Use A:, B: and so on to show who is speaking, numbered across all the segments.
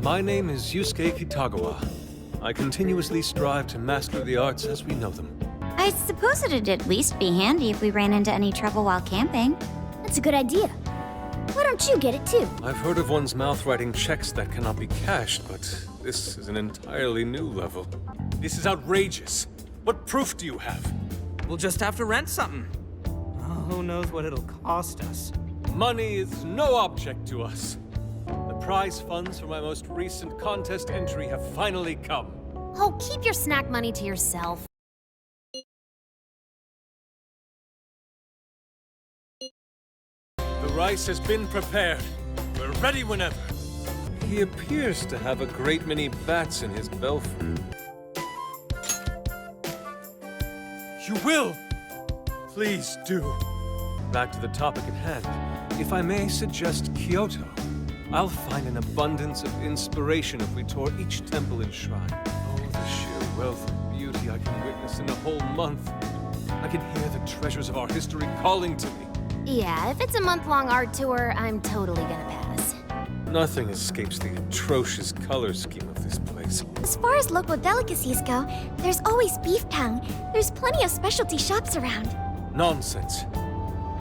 A: My name is Yusuke Kitagawa. I continuously strive to master the arts as we know them.
B: I suppose it'd at least be handy if we ran into any trouble while camping.
C: That's a good idea. Why don't you get it too?
A: I've heard of one's mouth writing checks that cannot be cashed, but this is an entirely new level. This is outrageous. What proof do you have?
D: We'll just have to rent something. Oh, who knows what it'll cost us.
A: Money is no object to us. The prize funds for my most recent contest entry have finally come.
C: Oh, keep your snack money to yourself.
A: The rice has been prepared. We're ready whenever. He appears to have a great many bats in his belfry. You will! Please do. Back to the topic at hand. If I may suggest Kyoto, I'll find an abundance of inspiration if we tour each temple and shrine. Oh, the sheer wealth of beauty I can witness in a whole month. I can hear the treasures of our history calling to me.
C: Yeah, if it's a month-long art tour, I'm totally gonna pass.
A: Nothing escapes the atrocious color scheme of this place.
E: As far as local delicacies go, there's always Beef Town. There's plenty of specialty shops around.
A: Nonsense.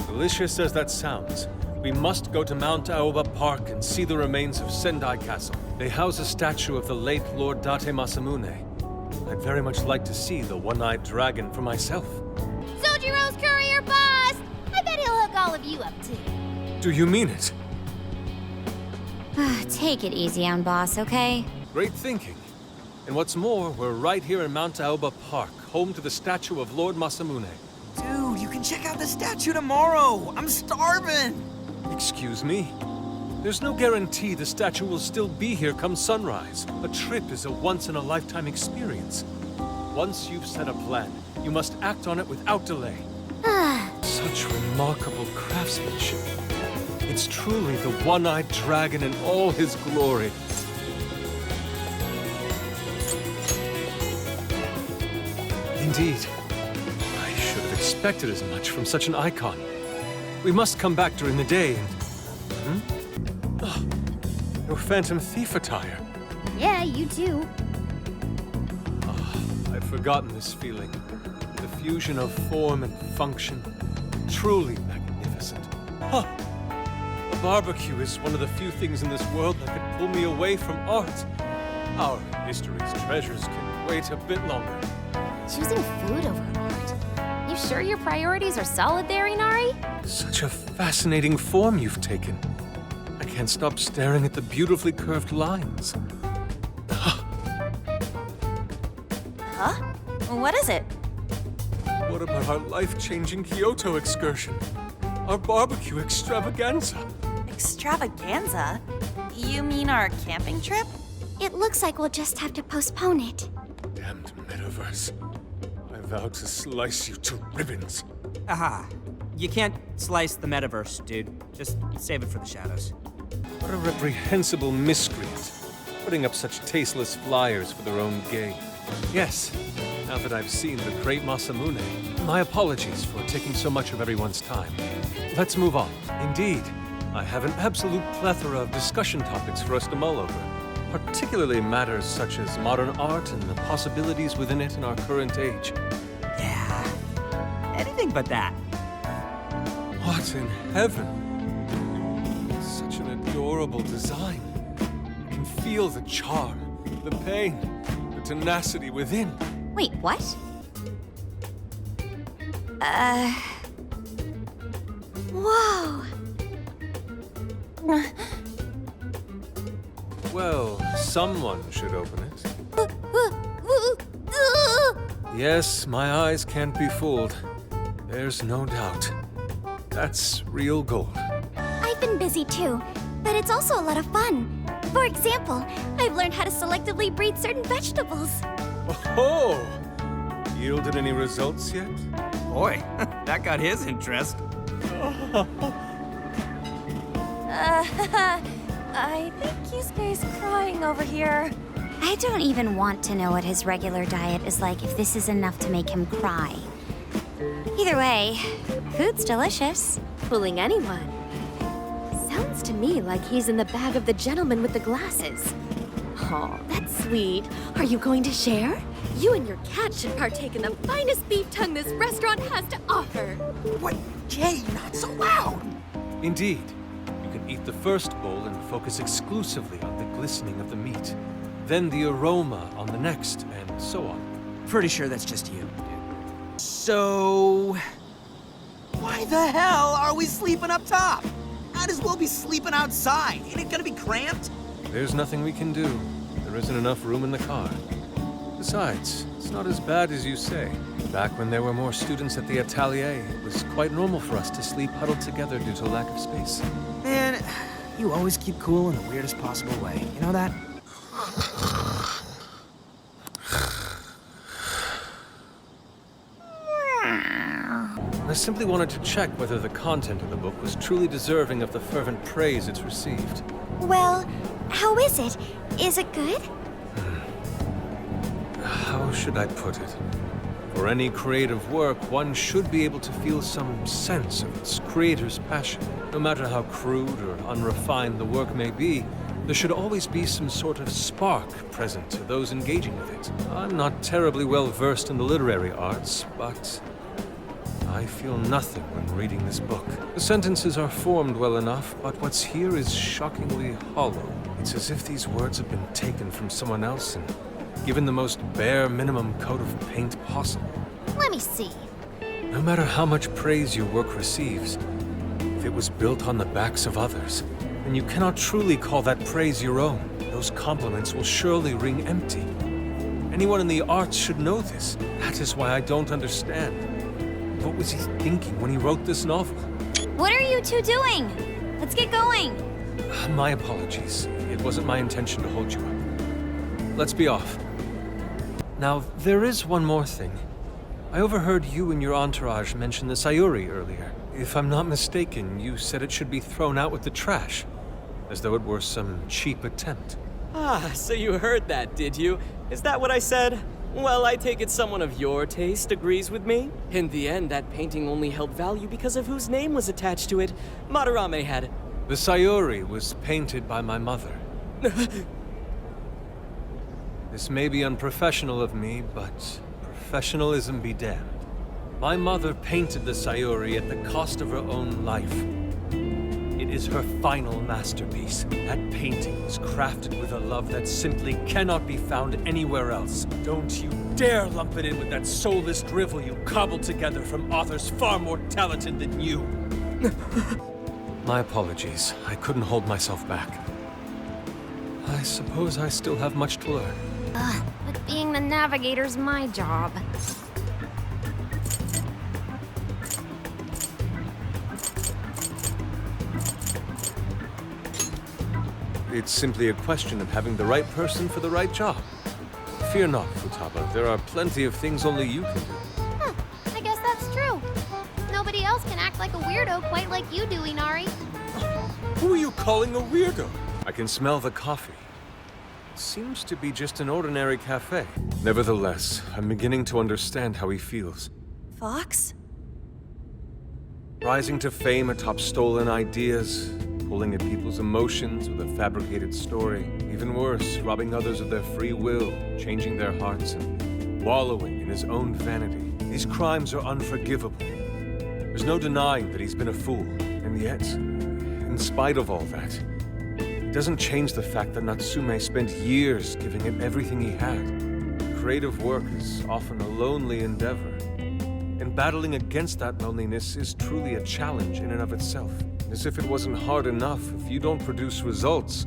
A: Delicious as that sounds, we must go to Mount Aoba Park and see the remains of Sendai Castle. They house a statue of the late Lord Date Masamune. I'd very much like to see the one-eyed dragon for myself.
C: Sojiro's courier boss! I bet he'll hook all of you up too.
A: Do you mean it?
B: Take it easy on boss, okay?
A: Great thinking. And what's more, we're right here in Mount Aoba Park, home to the statue of Lord Masamune.
D: Dude, you can check out the statue tomorrow. I'm starving.
A: Excuse me? There's no guarantee the statue will still be here come sunrise. A trip is a once-in-a-lifetime experience. Once you've set a plan, you must act on it without delay. Such remarkable craftsmanship. It's truly the one-eyed dragon in all his glory. Indeed. I should have expected as much from such an icon. We must come back during the day and... your Phantom Thief attire.
C: Yeah, you too.
A: I've forgotten this feeling. The fusion of form and function. Truly magnificent. Huh. A barbecue is one of the few things in this world that could pull me away from art. Our history's treasures can wait a bit longer.
C: Choosing food over art. You sure your priorities are solid there, Inari?
A: Such a fascinating form you've taken. I can't stop staring at the beautifully curved lines.
B: Huh? What is it?
A: What about our life-changing Kyoto excursion? Our barbecue extravaganza?
B: Extravaganza? You mean our camping trip?
E: It looks like we'll just have to postpone it.
A: Damned metaverse. I vow to slice you to ribbons.
D: Aha. You can't slice the metaverse, dude. Just save it for the shadows.
A: What a reprehensible miscreant, putting up such tasteless flyers for their own gain. Yes, now that I've seen the great Masamune, my apologies for taking so much of everyone's time. Let's move on. Indeed, I have an absolute plethora of discussion topics for us to mull over, particularly matters such as modern art and the possibilities within it in our current age.
D: Yeah. Anything but that.
A: What in heaven? Such an adorable design. You can feel the charm, the pain, the tenacity within.
B: Wait, what?
E: Whoa!
A: Well, someone should open it. Yes, my eyes can't be fooled. There's no doubt. That's real gold.
E: I've been busy too, but it's also a lot of fun. For example, I've learned how to selectively breed certain vegetables.
A: Oh! Yielded any results yet?
D: Boy, that got his interest.
B: I think Yusuke's crying over here. I don't even want to know what his regular diet is like if this is enough to make him cry. Either way, food's delicious.
C: Fooling anyone. Sounds to me like he's in the bag of the gentleman with the glasses.
F: Oh, that's sweet. Are you going to share? You and your cat should partake in the finest beef tongue this restaurant has to offer.
G: What? Jay, not so loud!
A: Indeed. You can eat the first bowl and focus exclusively on the glistening of the meat. Then the aroma on the next, and so on.
D: Pretty sure that's just you, dude.
G: So... why the hell are we sleeping up top? Might as well be sleeping outside. Ain't it gonna be cramped?
A: There's nothing we can do. There isn't enough room in the car. Besides, it's not as bad as you say. Back when there were more students at the atelier, it was quite normal for us to sleep huddled together due to lack of space.
D: Man, you always keep cool in the weirdest possible way. You know that?
A: I simply wanted to check whether the content of the book was truly deserving of the fervent praise it's received.
E: Well, how is it? Is it good?
A: How should I put it? For any creative work, one should be able to feel some sense of its creator's passion. No matter how crude or unrefined the work may be, there should always be some sort of spark present to those engaging with it. I'm not terribly well versed in the literary arts, but I feel nothing when reading this book. The sentences are formed well enough, but what's here is shockingly hollow. It's as if these words have been taken from someone else and given the most bare minimum coat of paint possible.
C: Let me see.
A: No matter how much praise your work receives, if it was built on the backs of others, then you cannot truly call that praise your own. Those compliments will surely ring empty. Anyone in the arts should know this. That is why I don't understand. What was he thinking when he wrote this novel?
B: What are you two doing? Let's get going.
A: My apologies. It wasn't my intention to hold you up. Let's be off. Now, there is one more thing. I overheard you and your entourage mention the Sayuri earlier. If I'm not mistaken, you said it should be thrown out with the trash, as though it were some cheap attempt.
H: Ah, so you heard that, did you? Is that what I said? Well, I take it someone of your taste agrees with me. In the end, that painting only held value because of whose name was attached to it. Madarame had...
A: The Sayuri was painted by my mother. This may be unprofessional of me, but professionalism be damned. My mother painted the Sayuri at the cost of her own life. It is her final masterpiece. That painting was crafted with a love that simply cannot be found anywhere else. Don't you dare lump it in with that soulless drivel you cobbled together from authors far more talented than you. My apologies. I couldn't hold myself back. I suppose I still have much to learn.
C: But being the navigator's my job.
A: It's simply a question of having the right person for the right job. Fear not, Futaba. There are plenty of things only you can do.
C: I guess that's true. Nobody else can act like a weirdo quite like you do, Inari.
A: Who are you calling a weirdo? I can smell the coffee. It seems to be just an ordinary cafe. Nevertheless, I'm beginning to understand how he feels.
F: Fox?
A: Rising to fame atop stolen ideas, pulling at people's emotions with a fabricated story. Even worse, robbing others of their free will, changing their hearts, and wallowing in his own vanity. These crimes are unforgivable. There's no denying that he's been a fool. And yet, in spite of all that, it doesn't change the fact that Natsume spent years giving it everything he had. Creative work is often a lonely endeavor. And battling against that loneliness is truly a challenge in and of itself. As if it wasn't hard enough, if you don't produce results,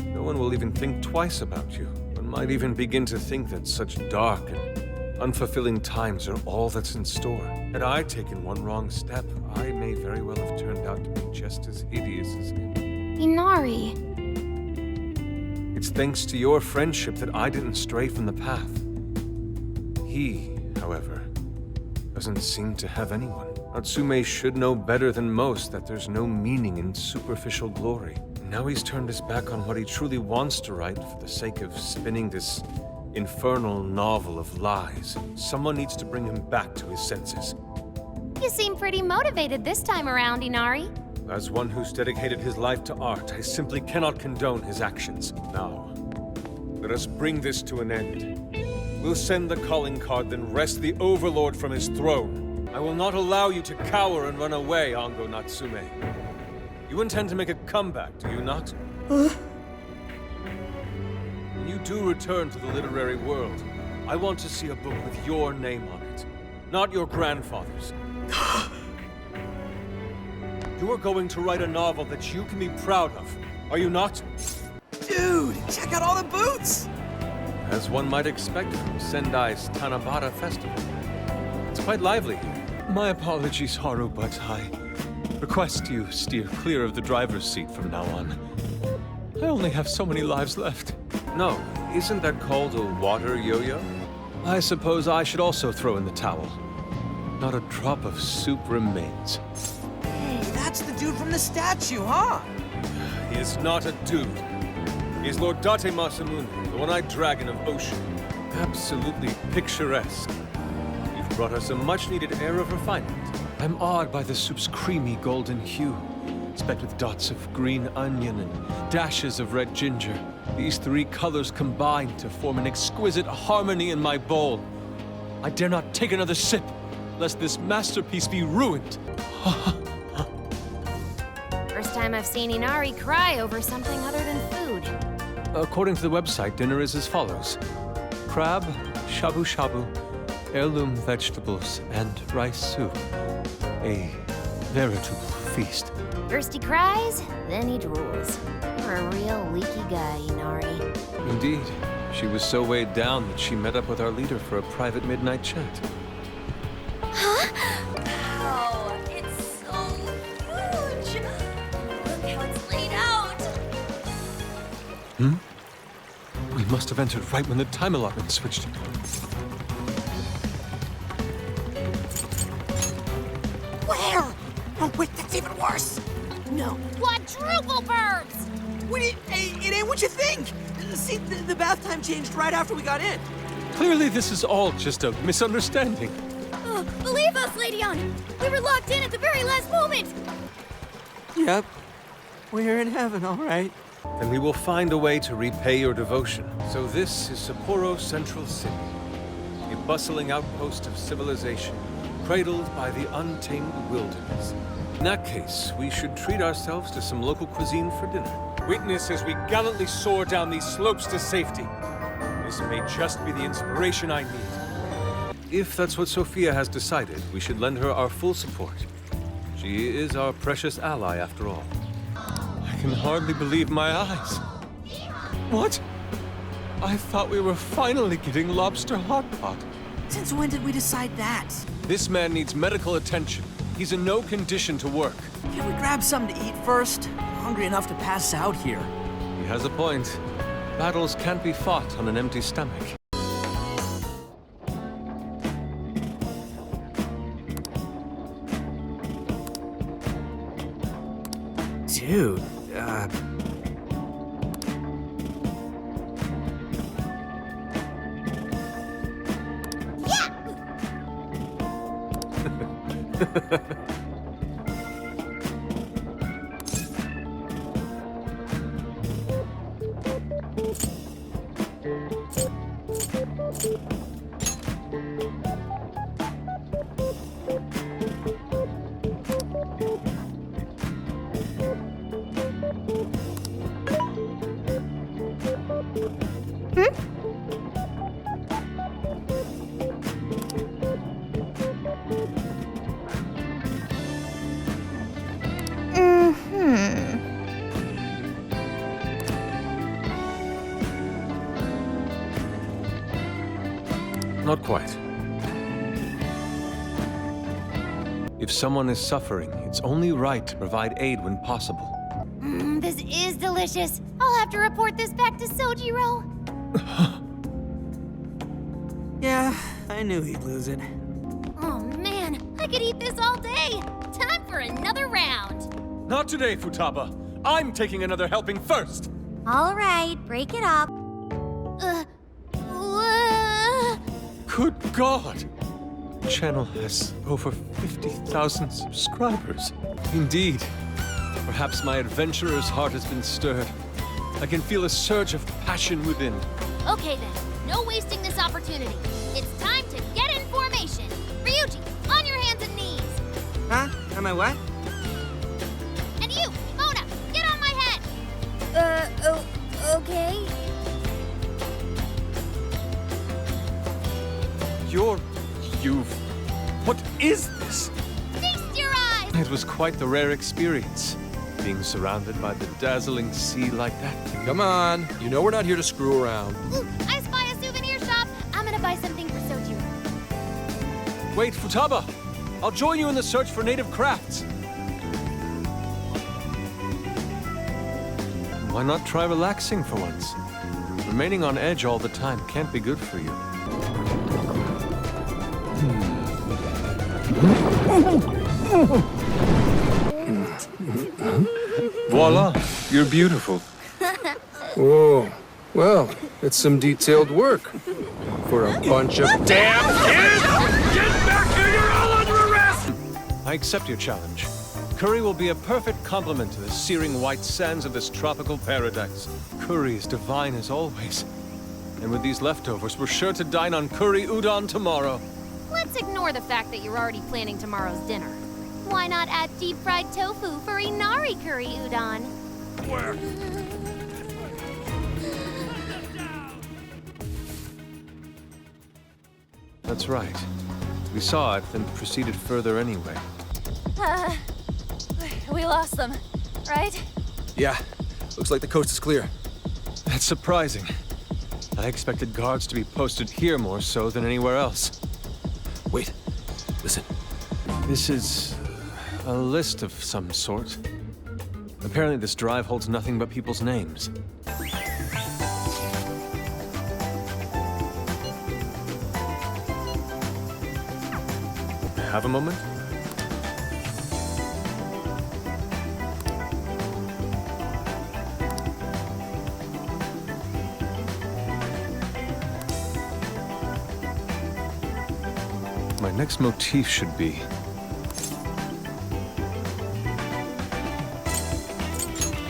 A: no one will even think twice about you. One might even begin to think that such dark and unfulfilling times are all that's in store. Had I taken one wrong step, I may very well have turned out to be just as hideous as him.
C: Inari.
A: It's thanks to your friendship that I didn't stray from the path. He, however, doesn't seem to have anyone. Natsume should know better than most that there's no meaning in superficial glory. Now he's turned his back on what he truly wants to write for the sake of spinning this infernal novel of lies. Someone needs to bring him back to his senses.
C: You seem pretty motivated this time around, Inari.
A: As one who's dedicated his life to art, I simply cannot condone his actions. Now, Let us bring this to an end. We'll send the calling card, then wrest the Overlord from his throne. I will not allow you to cower and run away, Ango Natsume. You intend to make a comeback, do you not? When you do return to the literary world, I want to see a book with your name on it, not your grandfather's. You are going to write a novel that you can be proud of, are you not?
G: Dude, check out all the boots!
A: As one might expect from Sendai's Tanabata Festival. It's quite lively here. My apologies, Haru, but I request you steer clear of the driver's seat from now on. I only have so many lives left. No, isn't that called a water yo-yo? I suppose I should also throw in the towel. Not a drop of soup remains.
G: Hey, that's the dude from the statue, huh?
A: He is not a dude. He is Lord Date Masamune, the one-eyed dragon of ocean. Absolutely picturesque. You've brought us a much-needed air of refinement. I'm awed by the soup's creamy golden hue, specked with dots of green onion and dashes of red ginger. These three colors combine to form an exquisite harmony in my bowl. I dare not take another sip, lest this masterpiece be ruined.
C: First time I've seen Inari cry over something other than food.
A: According to the website, dinner is as follows. Crab, shabu shabu, heirloom vegetables, and rice soup. A veritable feast.
C: First he cries, then he drools. You're a real leaky guy, Inari.
A: Indeed. She was so weighed down that she met up with our leader for a private midnight chat.
E: Oh, it's so huge! Look how it's laid out!
A: We must have entered right when the time allotment switched.
G: Where? Oh, wait, that's even worse!
E: No.
C: Quadruple birds!
G: Wait, it ain't what you think! See, the bath time changed right after we got in.
A: Clearly this is all just a misunderstanding.
E: Believe us, Lady Ann! We were locked in at the very last moment!
G: Yep. We're in heaven, all right.
A: And we will find a way to repay your devotion. So this is Sapporo Central City, a bustling outpost of civilization, cradled by the untamed wilderness. In that case, we should treat ourselves to some local cuisine for dinner. Witness as we gallantly soar down these slopes to safety. This may just be the inspiration I need. If that's what Sophia has decided, we should lend her our full support. She is our precious ally, after all. I can hardly believe my eyes. What? I thought we were finally getting lobster hot pot.
G: Since when did we decide that?
A: This man needs medical attention. He's in no condition to work.
G: Can we grab something to eat first? I'm hungry enough to pass out here.
A: He has a point. Battles can't be fought on an empty stomach.
G: Dude,
A: Not quite. If someone is suffering, it's only right to provide aid when possible.
C: This is delicious. I'll have to report this back to Sojiro.
G: yeah, I knew he'd lose it.
C: Oh man, I could eat this all day. Time for another round.
A: Not today, Futaba. I'm taking another helping first.
B: All right, break it up.
C: Uh,
A: Good God! The channel has over 50,000 subscribers. Indeed. Perhaps my adventurer's heart has been stirred. I can feel a surge of passion within.
C: Okay then, no wasting this opportunity. It's time to get in formation. Ryuji, on your hands and knees.
D: Huh? Am I what?
C: And you, Mona, get on my head.
E: Okay.
A: What is this?
C: Feast your eyes.
A: It was quite the rare experience, being surrounded by the dazzling sea like that.
I: Come on, you know we're not here to screw around.
C: Ooh, I spy a souvenir shop. I'm gonna buy something for Sojiro.
A: Wait, Futaba! I'll join you in the search for native crafts. Why not try relaxing for once? Remaining on edge all the time can't be good for you. Voila! You're beautiful.
I: Whoa, well, it's some detailed work. For a bunch of damn kids! Get back here, you're all under arrest!
A: I accept your challenge. Curry will be a perfect complement to the searing white sands of this tropical paradise. Curry is divine as always. And with these leftovers, we're sure to dine on curry udon tomorrow.
C: Let's ignore the fact that you're already planning tomorrow's dinner. Why not add deep-fried tofu for Inari curry udon?
I: Where?
A: That's right. We saw it, then proceeded further anyway.
F: We lost them, right?
I: Yeah, looks like the coast is clear.
A: That's surprising. I expected guards to be posted here more so than anywhere else.
I: Wait, listen.
A: This is a list of some sort. Apparently this drive holds nothing but people's names. Have a moment? My next motif should be...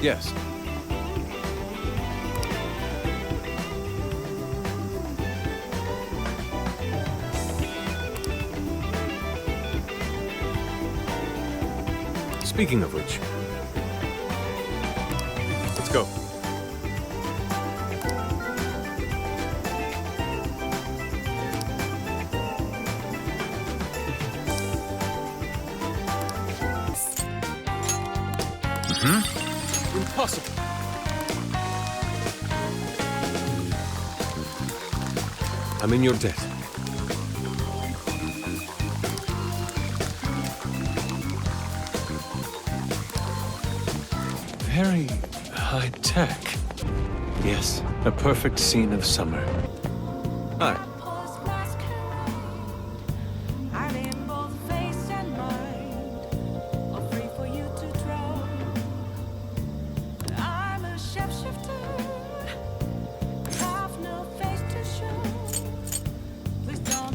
A: Yes. Speaking of which, let's go. Impossible. I'm in your debt. Very high tech. Yes, a perfect scene of summer. Hi.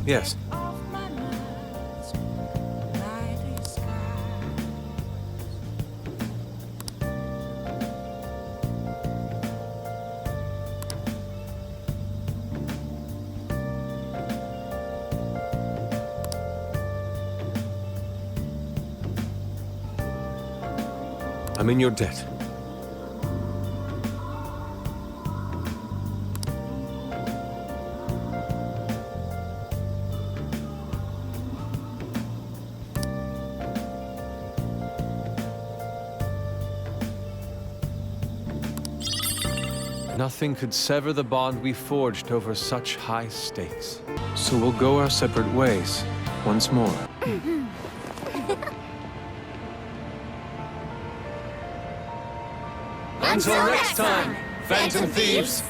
A: Yes. I'm in your debt. Nothing could sever the bond we forged over such high stakes. So we'll go our separate ways once more. Until next time, Phantom Thieves!